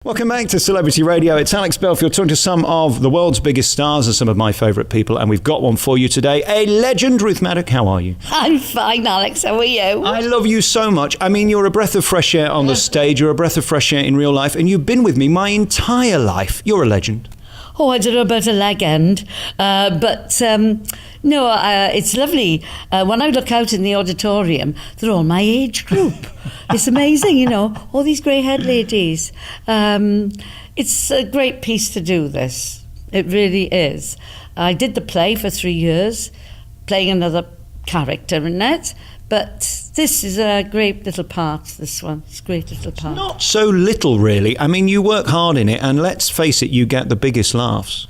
Welcome back to Celebrity Radio. It's Alex Belfield talking to some of the world's biggest stars and some of my favourite people, and we've got one for you today. A legend, Ruth Madoc. How are you? I'm fine, Alex. How are you? I love you so much. I mean, you're a breath of fresh air on the stage. You're a breath of fresh air in real life, and you've been with me my entire life. You're a legend. Oh, I don't know about a legend, but it's lovely. When I look out in the auditorium, they're all my age group. It's amazing, you know, all these grey-haired ladies. It's a great piece to do this. It really is. I did the play for 3 years, playing another character in it. But this is a great little part, this one. It's a great little part. Not so little, really. I mean, you work hard in it, and let's face it, you get the biggest laughs.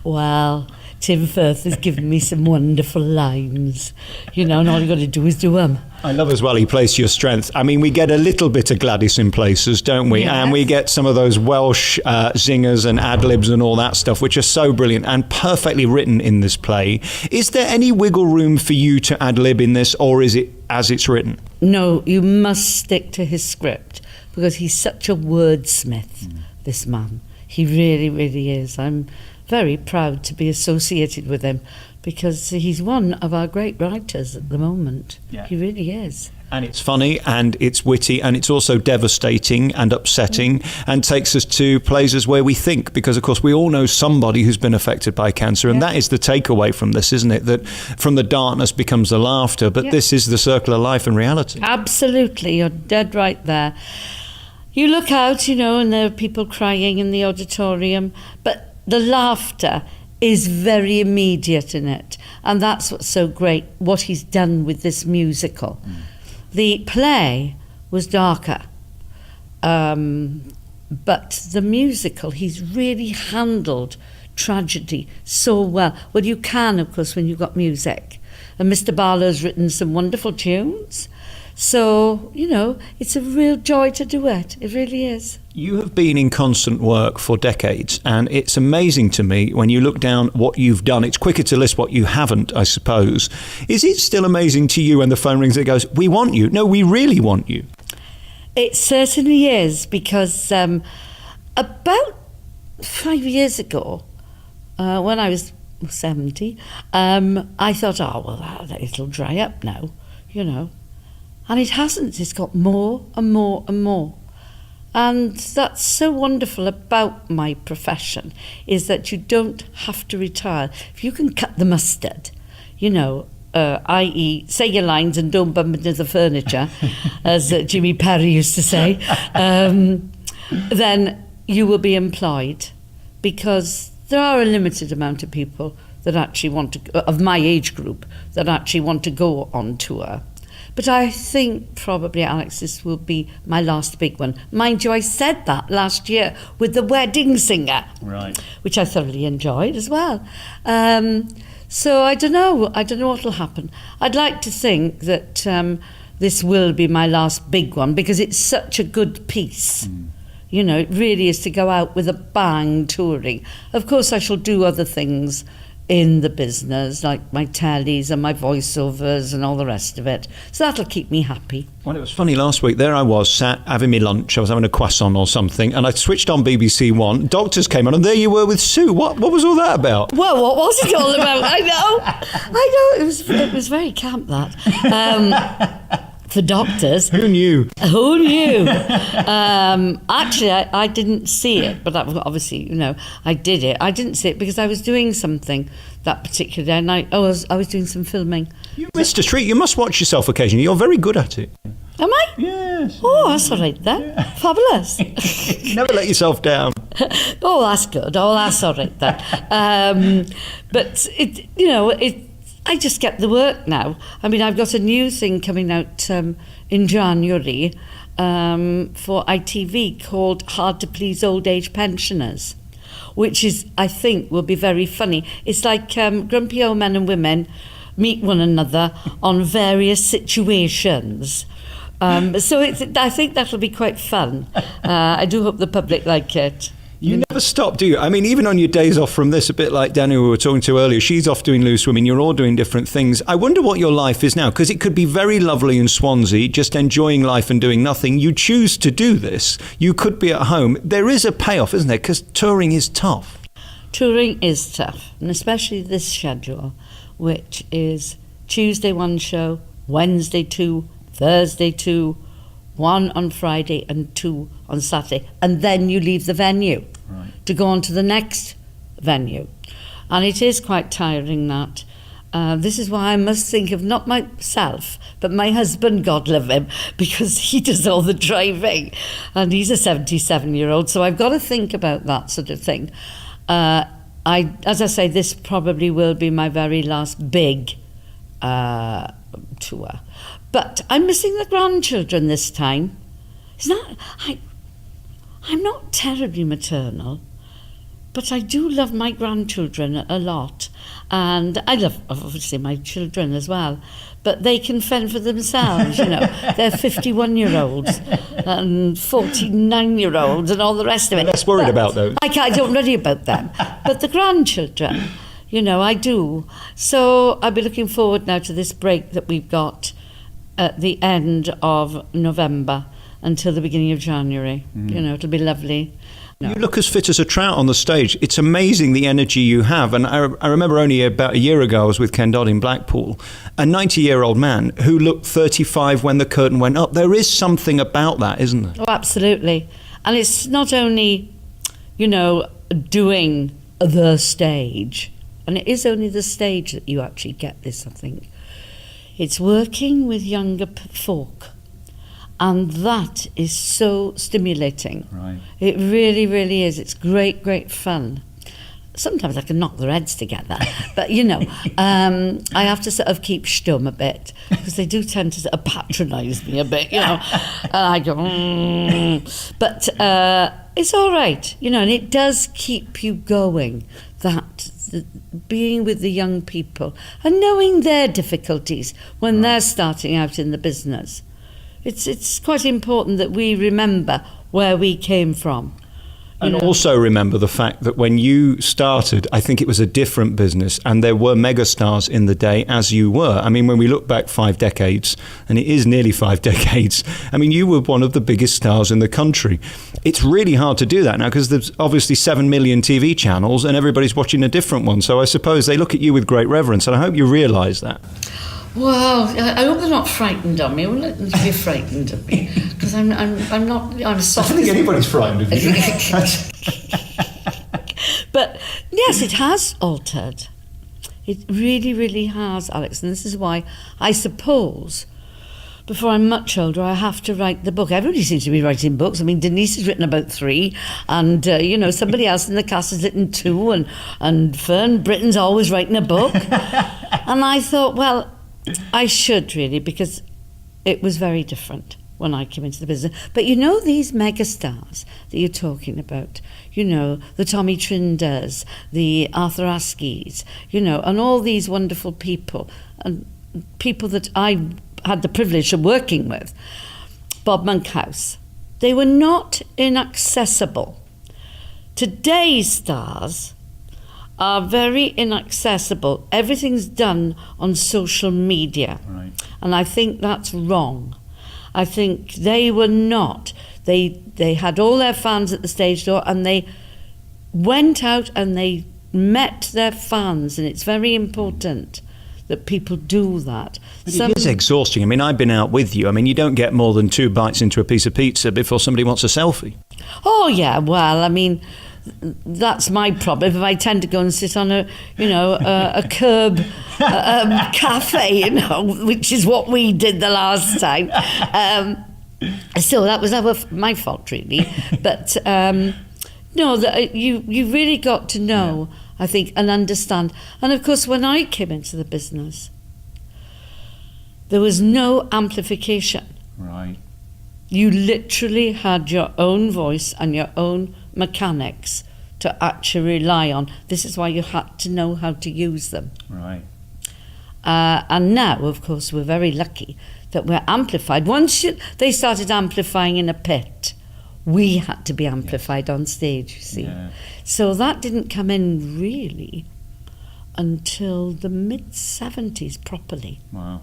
Well, Tim Firth has given me some wonderful lines, you know, and all you got to do is do them. I love as well he plays to your strength. I mean, we get a little bit of Gladys in places, don't we? Yes. And we get some of those Welsh zingers and ad-libs and all that stuff, which are so brilliant and perfectly written in this play. Is there any wiggle room for you to ad-lib in this, or is it as it's written? No, you must stick to his script, because he's such a wordsmith, this man. He really, really is. I'm very proud to be associated with him, because he's one of our great writers at the moment. Yeah. He really is. And it's funny, and it's witty, and it's also devastating and upsetting, and takes us to places where we think, because of course we all know somebody who's been affected by cancer, and that is the takeaway from this, isn't it? That from the darkness becomes the laughter, but this is the circle of life and reality. Absolutely, you're dead right there. You look out, you know, and there are people crying in the auditorium, but the laughter is very immediate in it, and that's what's so great, what he's done with this musical. The play was darker, but the musical, he's really handled tragedy so well. Well, you can, of course, when you've got music, and Mr. Barlow's written some wonderful tunes. So, you know, it's a real joy to do it. It really is. You have been in constant work for decades, and it's amazing to me when you look down what you've done. It's quicker to list what you haven't, I suppose. Is it still amazing to you when the phone rings and it goes, we want you? No, we really want you. It certainly is, because about 5 years ago, when I was 70, I thought, oh, well, it'll dry up now, you know. And it hasn't. It's got more and more and more. And that's so wonderful about my profession, is that you don't have to retire. If you can cut the mustard, you know, i.e. say your lines and don't bump into the furniture, as Jimmy Perry used to say, then you will be employed, because there are a limited amount of people that actually want to, of my age group, that actually want to go on tour. But I think probably, Alex, this will be my last big one. Mind you, I said that last year with The Wedding Singer, right, which I thoroughly enjoyed as well. So I don't know what will happen. I'd like to think that this will be my last big one, because it's such a good piece. You know, it really is to go out with a bang touring. Of course, I shall do other things in the business, like my tellies and my voiceovers and all the rest of it. So that'll keep me happy. Well, it was funny last week. There I was, sat having me lunch. I was having a croissant or something, and I switched on BBC One. Doctors came on, and there you were with Sue. What was all that about? Well, what was it all about? I know. It was very camp, that. For doctors. Who knew? Actually, I didn't see it, but obviously, you know, I did it. I didn't see it because I was doing something that particular day, and I was doing some filming. You missed a treat. You must watch yourself occasionally. You're very good at it. Am I? Yes. Oh, that's all right then. Yeah. Fabulous. Never let yourself down. Oh, that's good. Oh, that's all right then. But I just get the work now. I mean, I've got a new thing coming out in January for ITV called Hard to Please Old Age Pensioners, which is, I think, will be very funny. It's like grumpy old men and women meet one another on various situations. So I think that'll be quite fun. I do hope the public like it. You never stop, do you? I mean, even on your days off from this, a bit like Danny, who we were talking to earlier, she's off doing loose swimming, you're all doing different things. I wonder what your life is now, because it could be very lovely in Swansea, just enjoying life and doing nothing. You choose to do this. You could be at home. There is a payoff, isn't there? Because touring is tough. Touring is tough, and especially this schedule, which is Tuesday 1 show, Wednesday 2, Thursday 2, 1 on Friday and 2 on Saturday, and then you leave the venue to go on to the next venue. And it is quite tiring, that. This is why I must think of not myself, but my husband, God love him, because he does all the driving, and he's a 77-year-old, so I've got to think about that sort of thing. As I say, this probably will be my very last big tour. But I'm missing the grandchildren this time. I'm not terribly maternal, but I do love my grandchildren a lot. And I love, obviously, my children as well. But they can fend for themselves, you know. They're 51-year-olds and 49-year-olds and all the rest of it. I'm less worried about those. I don't worry about them. But the grandchildren, you know, I do. So I'll be looking forward now to this break that we've got at the end of November until the beginning of January. You know, it'll be lovely. No. You look as fit as a trout on the stage. It's amazing the energy you have. And I remember only about a year ago I was with Ken Dodd in Blackpool, a 90-year-old man who looked 35 when the curtain went up. There is something about that, isn't there? Oh, absolutely. And it's not only, you know, doing the stage, and it is only the stage that you actually get this, I think. It's working with younger folk. And that is so stimulating. Right. It really, really is. It's great, great fun. Sometimes I can knock their heads together. But, you know, I have to sort of keep stum a bit because they do tend to sort of patronise me a bit, you know. And I go, But it's all right, you know, and it does keep you going, being with the young people and knowing their difficulties when they're starting out in the business. It's quite important that we remember where we came from. And also remember the fact that when you started, I think it was a different business and there were megastars in the day as you were. I mean, when we look back 5 decades, and it is nearly 5 decades, I mean, you were one of the biggest stars in the country. It's really hard to do that now because there's obviously 7 million TV channels and everybody's watching a different one. So I suppose they look at you with great reverence, and I hope you realise that. Well, I hope they're not frightened of me. I wouldn't let them be frightened of me because I'm soft. I don't think anybody's frightened of you. But yes, it has altered. It really, really has, Alex. And this is why I suppose before I'm much older, I have to write the book. Everybody seems to be writing books. I mean, Denise has written about 3, and you know, somebody else in the cast has written 2, and Fern Britton's always writing a book. And I thought, well, I should really, because it was very different when I came into the business. But you know, these megastars that you're talking about, you know, the Tommy Trinders, the Arthur Askeys, you know, and all these wonderful people, and people that I had the privilege of working with, Bob Monkhouse, they were not inaccessible. Today's stars are very inaccessible. Everything's done on social media. Right. And I think that's wrong. I think they were not. They had all their fans at the stage door and they went out and they met their fans, and it's very important that people do that. But it is exhausting. I mean, I've been out with you. I mean, you don't get more than 2 bites into a piece of pizza before somebody wants a selfie. Oh, yeah, well, I mean, that's my problem. If I tend to go and sit on a curb cafe, you know, which is what we did the last time. So that was my fault, really. But no, you really got to know, I think, and understand. And of course, when I came into the business, there was no amplification. Right. You literally had your own voice and your own mechanics to actually rely on. This is why you had to know how to use them. Right. And now, of course, we're very lucky that we're amplified. Once they started amplifying in a pit, we had to be amplified on stage, you see. Yeah. So that didn't come in really until the mid-70s properly. Wow.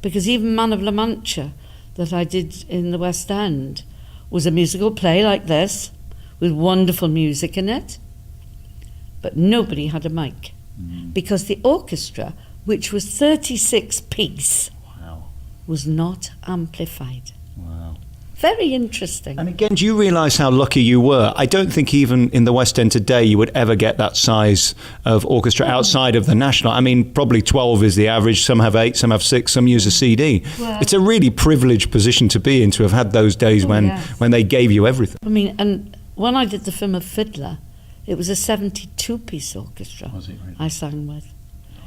Because even Man of La Mancha that I did in the West End was a musical play like this with wonderful music in it, but nobody had a mic because the orchestra, which was 36-piece, Wow. was not amplified. Wow. Very interesting. And again, do you realise how lucky you were? I don't think even in the West End today you would ever get that size of orchestra outside of the National. I mean, probably 12 is the average. Some have 8, some have 6, some use a CD. Well, it's a really privileged position to be in, to have had those days when they gave you everything. I mean, and when I did the film of Fiddler, it was a 72-piece orchestra Was it really? I sang with.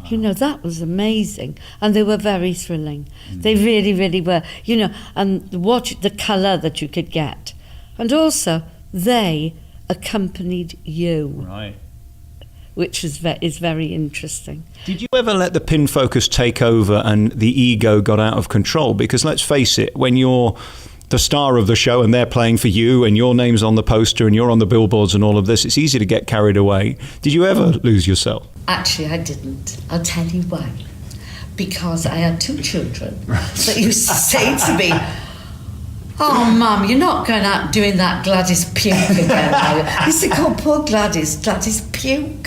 You know, that was amazing. And they were very thrilling. They really, really were. You know, and watch the colour that you could get. And also, they accompanied you, Right. which is very interesting. Did you ever let the pin focus take over and the ego got out of control? Because let's face it, when you're the star of the show and they're playing for you and your name's on the poster and you're on the billboards and all of this, it's easy to get carried away. Did you ever lose yourself? Actually, I didn't. I'll tell you why. Because I had 2 children that used to say to me, "Oh, Mum, you're not going out doing that Gladys Pugh again." I used to call poor Gladys Pugh.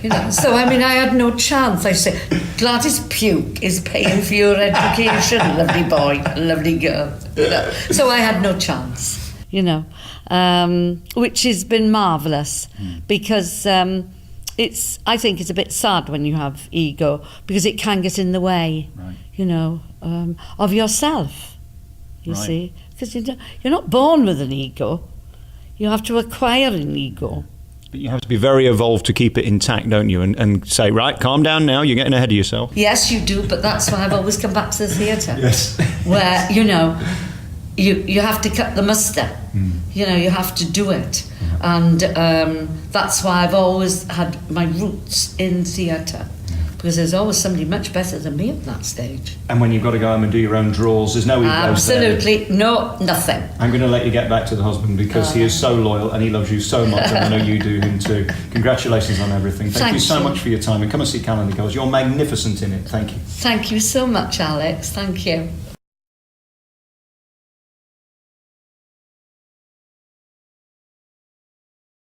You know, so I mean, I had no chance. I said, "Gladys Pugh is paying for your education, lovely boy, lovely girl." You know? So I had no chance. You know, which has been marvellous because I think it's a bit sad when you have ego because it can get in the way, Right. you know, of yourself. You Right. see, because you're not born with an ego. You have to acquire an ego. But you have to be very evolved to keep it intact, don't you? And say, right, calm down now, you're getting ahead of yourself. Yes, you do, but that's why I've always come back to the theatre. Yes. Where, you know, you have to cut the mustard. You know, you have to do it. And that's why I've always had my roots in theatre. Because there's always somebody much better than me at that stage. And when you've got to go home and do your own draws, there's no egos there. Absolutely, no, nothing. I'm going to let you get back to the husband because he is so loyal and he loves you so much, and I know you do him too. Congratulations on everything. Thank you so much for your time, and come and see Calendar Girls. You're magnificent in it. Thank you. Thank you so much, Alex. Thank you.